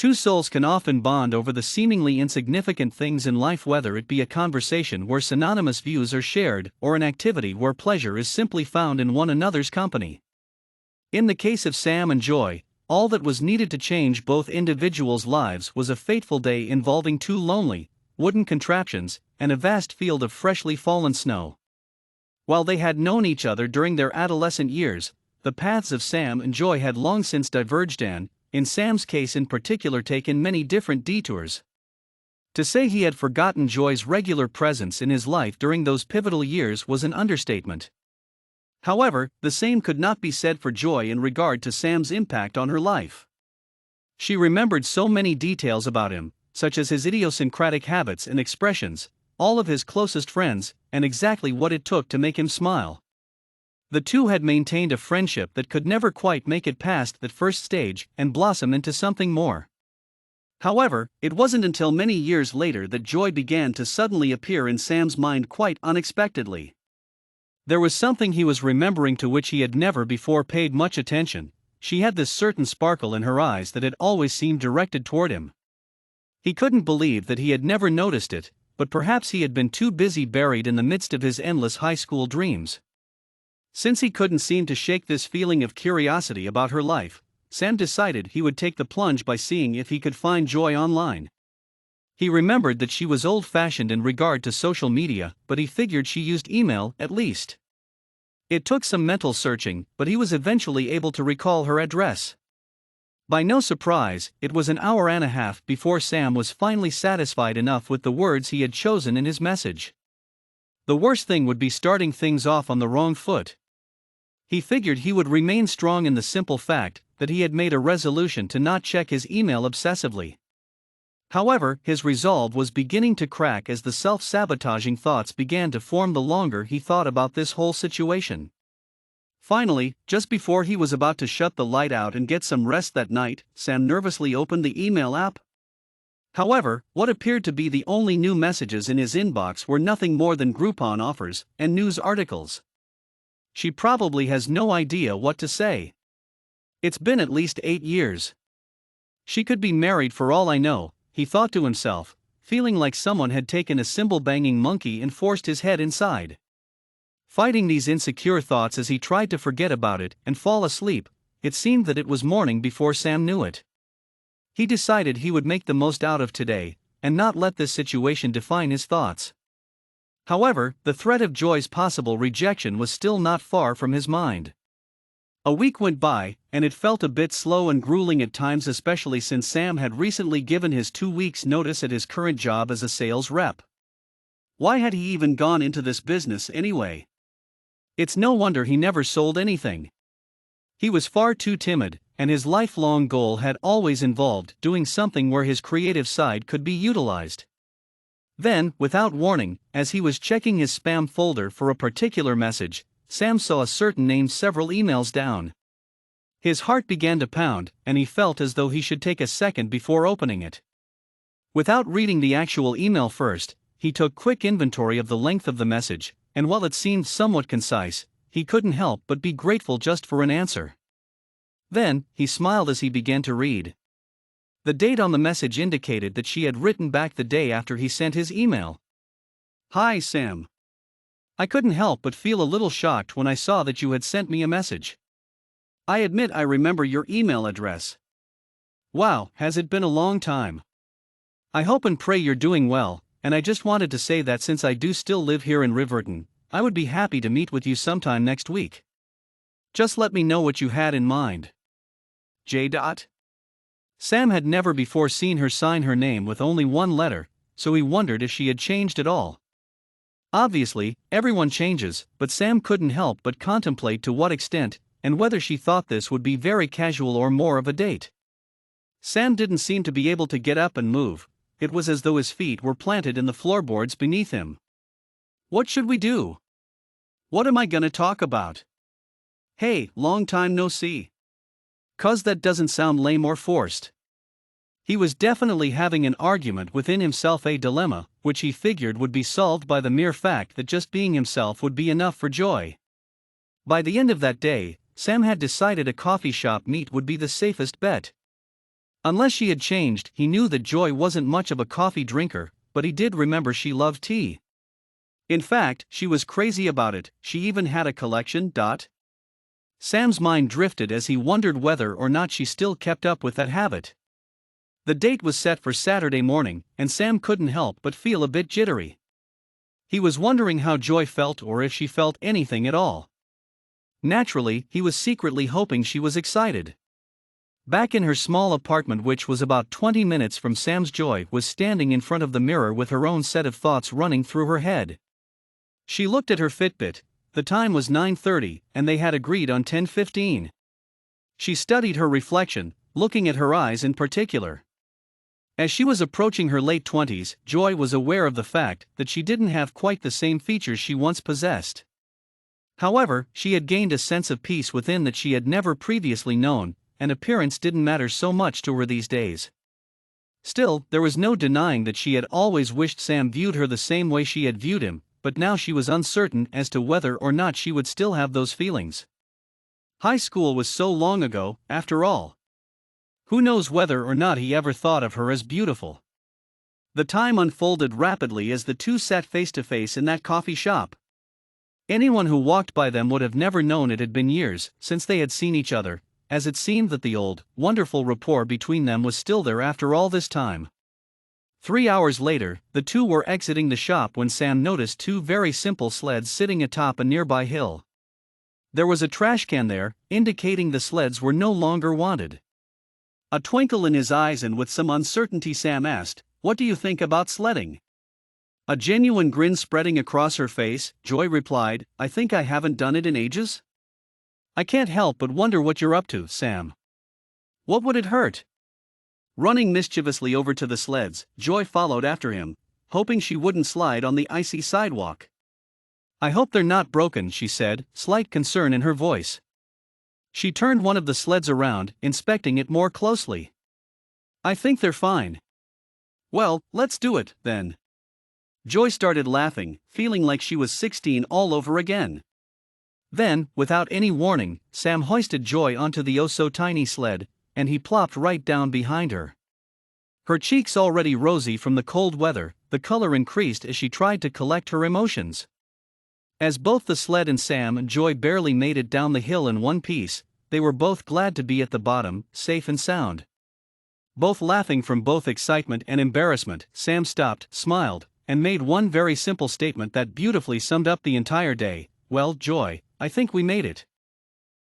Two souls can often bond over the seemingly insignificant things in life, whether it be a conversation where synonymous views are shared, or an activity where pleasure is simply found in one another's company. In the case of Sam and Joy, all that was needed to change both individuals' lives was a fateful day involving two lonely, wooden contraptions, and a vast field of freshly fallen snow. While they had known each other during their adolescent years, the paths of Sam and Joy had long since diverged and, in Sam's case in particular, taken many different detours. To say he had forgotten Joy's regular presence in his life during those pivotal years was an understatement. However, the same could not be said for Joy in regard to Sam's impact on her life. She remembered so many details about him, such as his idiosyncratic habits and expressions, all of his closest friends, and exactly what it took to make him smile. The two had maintained a friendship that could never quite make it past that first stage and blossom into something more. However, it wasn't until many years later that Joy began to suddenly appear in Sam's mind quite unexpectedly. There was something he was remembering to which he had never before paid much attention. She had this certain sparkle in her eyes that had always seemed directed toward him. He couldn't believe that he had never noticed it, but perhaps he had been too busy buried in the midst of his endless high school dreams. Since he couldn't seem to shake this feeling of curiosity about her life, Sam decided he would take the plunge by seeing if he could find Joy online. He remembered that she was old-fashioned in regard to social media, but he figured she used email at least. It took some mental searching, but he was eventually able to recall her address. By no surprise, it was an hour and a half before Sam was finally satisfied enough with the words he had chosen in his message. The worst thing would be starting things off on the wrong foot. He figured he would remain strong in the simple fact that he had made a resolution to not check his email obsessively. However, his resolve was beginning to crack as the self-sabotaging thoughts began to form the longer he thought about this whole situation. Finally, just before he was about to shut the light out and get some rest that night, Sam nervously opened the email app. However, what appeared to be the only new messages in his inbox were nothing more than Groupon offers and news articles. She probably has no idea what to say. It's been at least 8 years. She could be married for all I know, he thought to himself, feeling like someone had taken a cymbal-banging monkey and forced his head inside. Fighting these insecure thoughts as he tried to forget about it and fall asleep, it seemed that it was morning before Sam knew it. He decided he would make the most out of today, and not let this situation define his thoughts. However, the threat of Joy's possible rejection was still not far from his mind. A week went by, and it felt a bit slow and grueling at times, especially since Sam had recently given his 2 weeks' notice at his current job as a sales rep. Why had he even gone into this business anyway? It's no wonder he never sold anything. He was far too timid, and his lifelong goal had always involved doing something where his creative side could be utilized. Then, without warning, as he was checking his spam folder for a particular message, Sam saw a certain name several emails down. His heart began to pound, and he felt as though he should take a second before opening it. Without reading the actual email first, he took quick inventory of the length of the message, and while it seemed somewhat concise, he couldn't help but be grateful just for an answer. Then, he smiled as he began to read. The date on the message indicated that she had written back the day after he sent his email. "Hi Sam. I couldn't help but feel a little shocked when I saw that you had sent me a message. I admit I remember your email address. Wow, has it been a long time. I hope and pray you're doing well, and I just wanted to say that since I do still live here in Riverton, I would be happy to meet with you sometime next week. Just let me know what you had in mind. J. Sam had never before seen her sign her name with only one letter, so he wondered if she had changed at all. Obviously, everyone changes, but Sam couldn't help but contemplate to what extent, and whether she thought this would be very casual or more of a date. Sam didn't seem to be able to get up and move. It was as though his feet were planted in the floorboards beneath him. What should we do? What am I gonna talk about? Hey, long time no see. 'Cause that doesn't sound lame or forced. He was definitely having an argument within himself, a dilemma, which he figured would be solved by the mere fact that just being himself would be enough for Joy. By the end of that day, Sam had decided a coffee shop meet would be the safest bet. Unless she had changed, he knew that Joy wasn't much of a coffee drinker, but he did remember she loved tea. In fact, she was crazy about it, she even had a collection. Sam's mind drifted as he wondered whether or not she still kept up with that habit. The date was set for Saturday morning, and Sam couldn't help but feel a bit jittery. He was wondering how Joy felt or if she felt anything at all. Naturally, he was secretly hoping she was excited. Back in her small apartment, which was about 20 minutes from Sam's, Joy was standing in front of the mirror with her own set of thoughts running through her head. She looked at her Fitbit. The time was 9:30, and they had agreed on 10:15. She studied her reflection, looking at her eyes in particular. As she was approaching her late 20s, Joy was aware of the fact that she didn't have quite the same features she once possessed. However, she had gained a sense of peace within that she had never previously known, and appearance didn't matter so much to her these days. Still, there was no denying that she had always wished Sam viewed her the same way she had viewed him, but now she was uncertain as to whether or not she would still have those feelings. High school was so long ago, after all. Who knows whether or not he ever thought of her as beautiful? The time unfolded rapidly as the two sat face to face in that coffee shop. Anyone who walked by them would have never known it had been years since they had seen each other, as it seemed that the old, wonderful rapport between them was still there after all this time. 3 hours later, the two were exiting the shop when Sam noticed two very simple sleds sitting atop a nearby hill. There was a trash can there, indicating the sleds were no longer wanted. A twinkle in his eyes and with some uncertainty, Sam asked, "What do you think about sledding?" A genuine grin spreading across her face, Joy replied, "I think I haven't done it in ages." "I can't help but wonder what you're up to, Sam." "What would it hurt?" Running mischievously over to the sleds, Joy followed after him, hoping she wouldn't slide on the icy sidewalk. "I hope they're not broken," she said, slight concern in her voice. She turned one of the sleds around, inspecting it more closely. "I think they're fine." "Well, let's do it, then." Joy started laughing, feeling like she was 16 all over again. Then, without any warning, Sam hoisted Joy onto the oh-so-tiny sled, and he plopped right down behind her. Her cheeks already rosy from the cold weather, the color increased as she tried to collect her emotions. As both the sled and Sam and Joy barely made it down the hill in one piece, they were both glad to be at the bottom, safe and sound. Both laughing from both excitement and embarrassment, Sam stopped, smiled, and made one very simple statement that beautifully summed up the entire day. "Well, Joy, I think we made it."